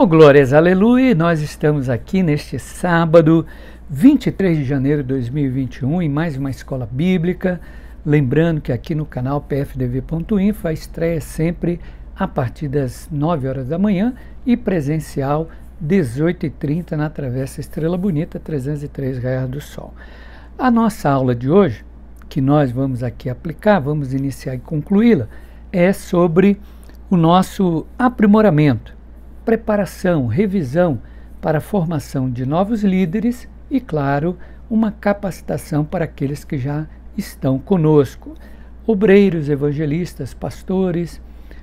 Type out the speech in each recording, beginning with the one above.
Oh, glórias, aleluia! E nós estamos aqui neste sábado, 23 de janeiro de 2021, em mais uma escola bíblica. Lembrando que aqui no canal pfdv.info a estreia é sempre a partir das 9 horas da manhã e presencial 18h30 na Travessa Estrela Bonita, 303 Raiar do Sol. A nossa aula de hoje, que nós vamos aqui aplicar, vamos iniciar e concluí-la, é sobre o nosso aprimoramento, preparação, revisão para a formação de novos líderes e, claro, uma capacitação para aqueles que já estão conosco, obreiros, evangelistas, pastores.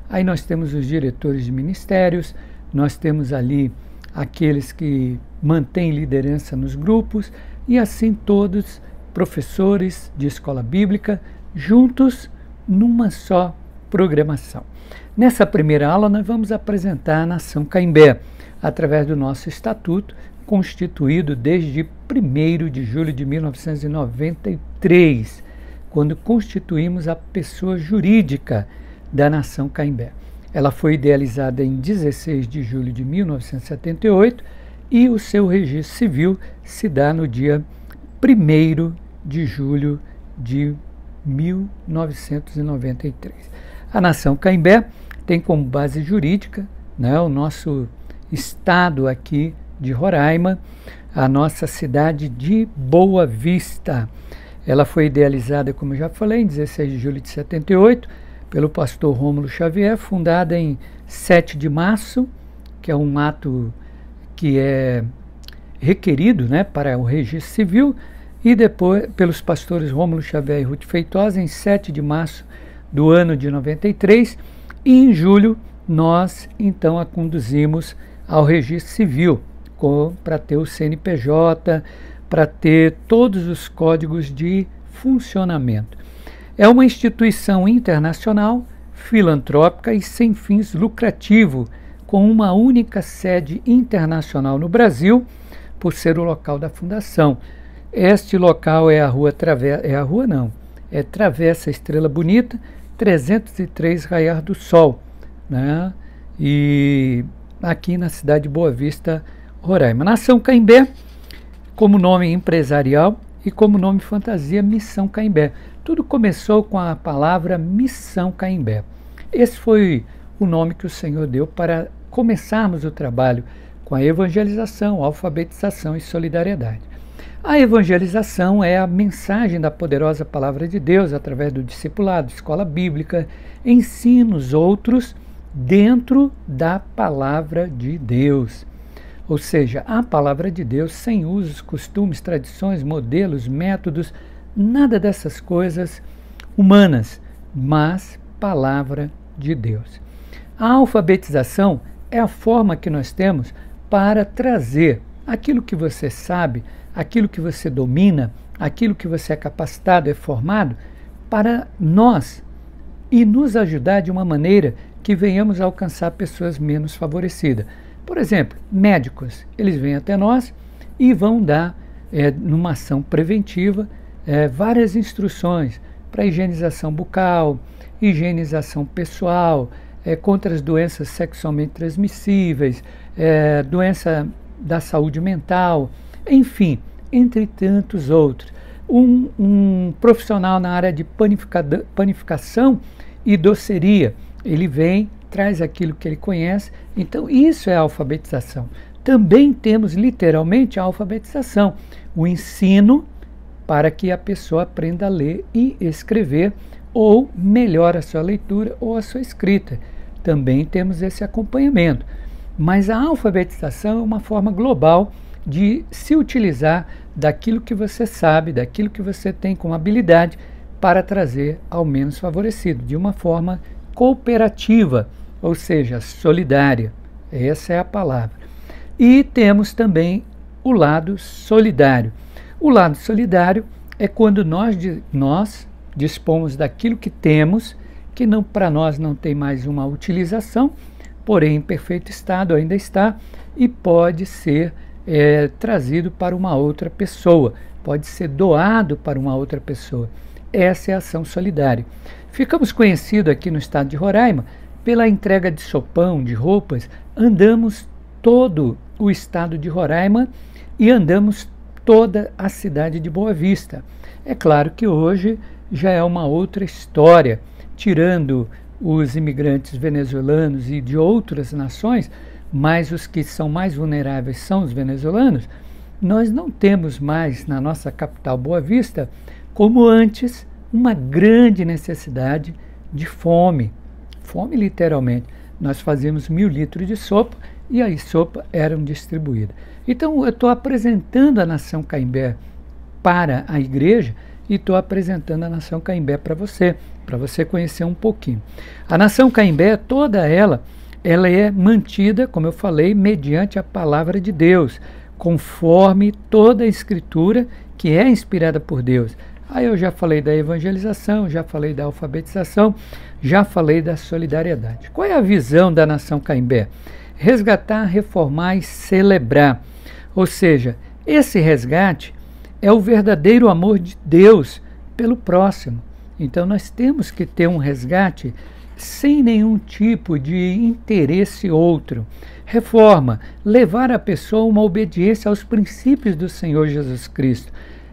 Aí nós temos os diretores de ministérios, nós temos ali aqueles que mantêm liderança nos grupos e assim todos professores de escola bíblica juntos numa só programação. Nessa primeira aula nós vamos apresentar a Nação Caimbé através do nosso estatuto constituído desde 1º de julho de 1993, quando constituímos a pessoa jurídica da Nação Caimbé. Ela foi idealizada em 16 de julho de 1978 e o seu registro civil se dá no dia 1º de julho de 1993. A Nação Caimbé tem como base jurídica, né, o nosso estado aqui de Roraima, a nossa cidade de Boa Vista. Ela foi idealizada, como eu já falei, em 16 de julho de 78, pelo pastor Rômulo Xavier, fundada em 7 de março, que é um ato que é requerido, né, para o registro civil, e depois pelos pastores Rômulo Xavier e Ruth Feitosa, em 7 de março do ano de 93, e em julho nós então a conduzimos ao registro civil, para ter o CNPJ, para ter todos os códigos de funcionamento. É uma instituição internacional, filantrópica e sem fins lucrativos, com uma única sede internacional no Brasil, por ser o local da fundação. Este local é a rua Travessa Estrela Bonita, 303 Raiar do Sol, né? E aqui na cidade de Boa Vista, Roraima. Nação Caimbé, como nome empresarial e como nome fantasia, Missão Caimbé. Tudo começou com a palavra Missão Caimbé. Esse foi o nome que o Senhor deu para começarmos o trabalho com a evangelização, alfabetização e solidariedade. A evangelização é a mensagem da poderosa palavra de Deus através do discipulado, escola bíblica, ensina os outros dentro da palavra de Deus. Ou seja, a palavra de Deus sem usos, costumes, tradições, modelos, métodos, nada dessas coisas humanas, mas palavra de Deus. A alfabetização é a forma que nós temos para trazer aquilo que você sabe, aquilo que você domina, aquilo que você é capacitado, é formado, para nós e nos ajudar de uma maneira que venhamos a alcançar pessoas menos favorecidas. Por exemplo, médicos, eles vêm até nós e vão dar, numa ação preventiva, várias instruções para higienização bucal, higienização pessoal, contra as doenças sexualmente transmissíveis, doença da saúde mental, enfim, entre tantos outros. Um profissional na área de panificação e doceria, ele vem, traz aquilo que ele conhece, então isso é a alfabetização. Também temos literalmente a alfabetização, o ensino para que a pessoa aprenda a ler e escrever, ou melhore a sua leitura ou a sua escrita. Também temos esse acompanhamento. Mas a alfabetização é uma forma global de se utilizar daquilo que você sabe, daquilo que você tem como habilidade para trazer ao menos favorecido, de uma forma cooperativa, ou seja, solidária. Essa é a palavra. E temos também o lado solidário. O lado solidário é quando nós dispomos daquilo que temos, que não, para nós não tem mais uma utilização, porém em perfeito estado ainda está, e pode ser trazido para uma outra pessoa, pode ser doado para uma outra pessoa. Essa é a ação solidária. Ficamos conhecidos aqui no estado de Roraima pela entrega de sopão, de roupas, andamos todo o estado de Roraima e andamos toda a cidade de Boa Vista. É claro que hoje já é uma outra história, tirando os imigrantes venezuelanos e de outras nações, mas os que são mais vulneráveis são os venezuelanos. Nós não temos mais na nossa capital Boa Vista, como antes, uma grande necessidade de fome. Fome literalmente. Nós fazíamos 1000 litros de sopa e aí sopa eram distribuídas. Então eu estou apresentando a Nação Caimbé para a igreja e estou apresentando a Nação Caimbé para você conhecer um pouquinho. A Nação Caimbé, toda ela é mantida, como eu falei, mediante a palavra de Deus, conforme toda a escritura que é inspirada por Deus. Aí eu já falei da evangelização, já falei da alfabetização, já falei da solidariedade. Qual é a visão da Nação Caimbé? Resgatar, reformar e celebrar. Ou seja, esse resgate é o verdadeiro amor de Deus pelo próximo. Então nós temos que ter um resgate sem nenhum tipo de interesse outro. Reforma, levar a pessoa a uma obediência aos princípios do Senhor Jesus Cristo.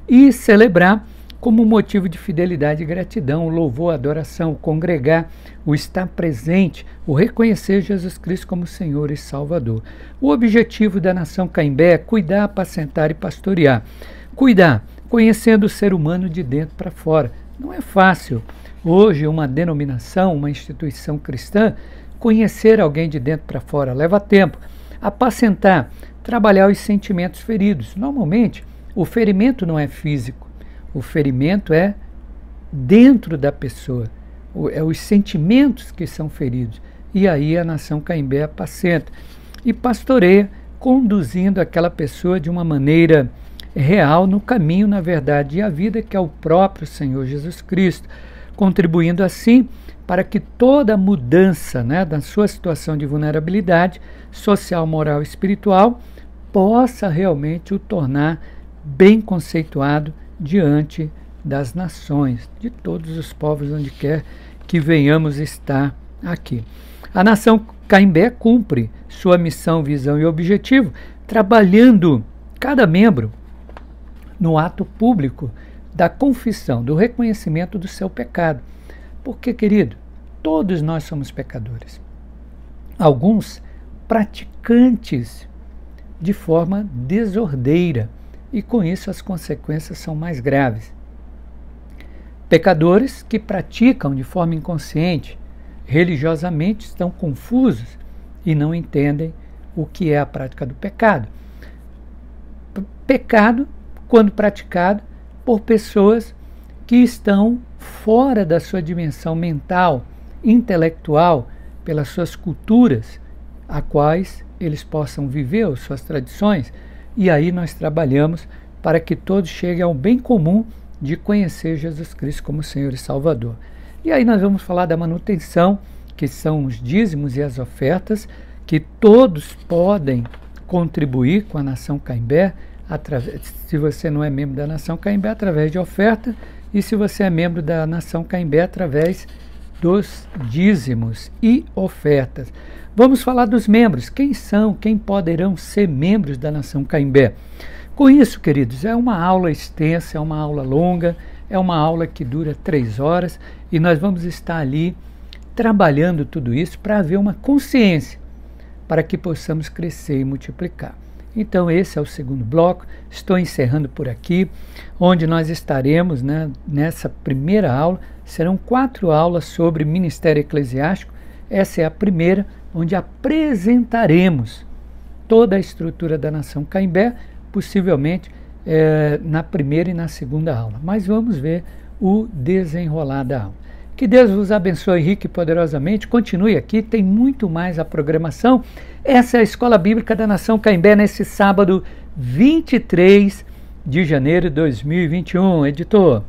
E celebrar como motivo de fidelidade e gratidão, o louvor, a adoração, o congregar, o estar presente, o reconhecer Jesus Cristo como Senhor e Salvador. O objetivo da Nação Caimbé é cuidar, apacentar e pastorear. Cuidar, conhecendo o ser humano de dentro para fora. Não é fácil, hoje, uma denominação, uma instituição cristã, conhecer alguém de dentro para fora. Leva tempo. Apacentar, trabalhar os sentimentos feridos. Normalmente, o ferimento não é físico. O ferimento é dentro da pessoa, é os sentimentos que são feridos. E aí a Nação Caimbé apacenta e pastoreia, conduzindo aquela pessoa de uma maneira real no caminho, na verdade e a vida, que é o próprio Senhor Jesus Cristo, contribuindo assim para que toda mudança, da sua situação de vulnerabilidade social, moral e espiritual possa realmente o tornar bem conceituado diante das nações, de todos os povos, onde quer que venhamos estar aqui. A Nação Caimbé cumpre sua missão, visão e objetivo, trabalhando cada membro no ato público da confissão, do reconhecimento do seu pecado. Porque, querido, todos nós somos pecadores. Alguns praticantes de forma desordeira, e com isso as consequências são mais graves. Pecadores que praticam de forma inconsciente, religiosamente estão confusos e não entendem o que é a prática do pecado. Pecado, quando praticado por pessoas que estão fora da sua dimensão mental, intelectual, pelas suas culturas, a quais eles possam viver, as suas tradições. E aí nós trabalhamos para que todos cheguem ao bem comum de conhecer Jesus Cristo como Senhor e Salvador. E aí nós vamos falar da manutenção, que são os dízimos e as ofertas, que todos podem contribuir com a Nação Caimbé, se você não é membro da Nação Caimbé, através de oferta, e se você é membro da Nação Caimbé, através dos dízimos e ofertas. Vamos falar dos membros. Quem são, quem poderão ser membros da Nação Caimbé? Com isso, queridos, é uma aula extensa, é uma aula longa, é uma aula que dura 3 horas e nós vamos estar ali trabalhando tudo isso para haver uma consciência, para que possamos crescer e multiplicar. Então esse é o segundo bloco, estou encerrando por aqui, onde nós estaremos, nessa primeira aula, serão 4 aulas sobre ministério eclesiástico. Essa é a primeira, onde apresentaremos toda a estrutura da Nação Caimbé, possivelmente na primeira e na segunda aula. Mas vamos ver o desenrolar da aula. Que Deus vos abençoe rico e poderosamente. Continue aqui, tem muito mais a programação. Essa é a Escola Bíblica da Nação Caimbé, nesse sábado 23 de janeiro de 2021. Editor.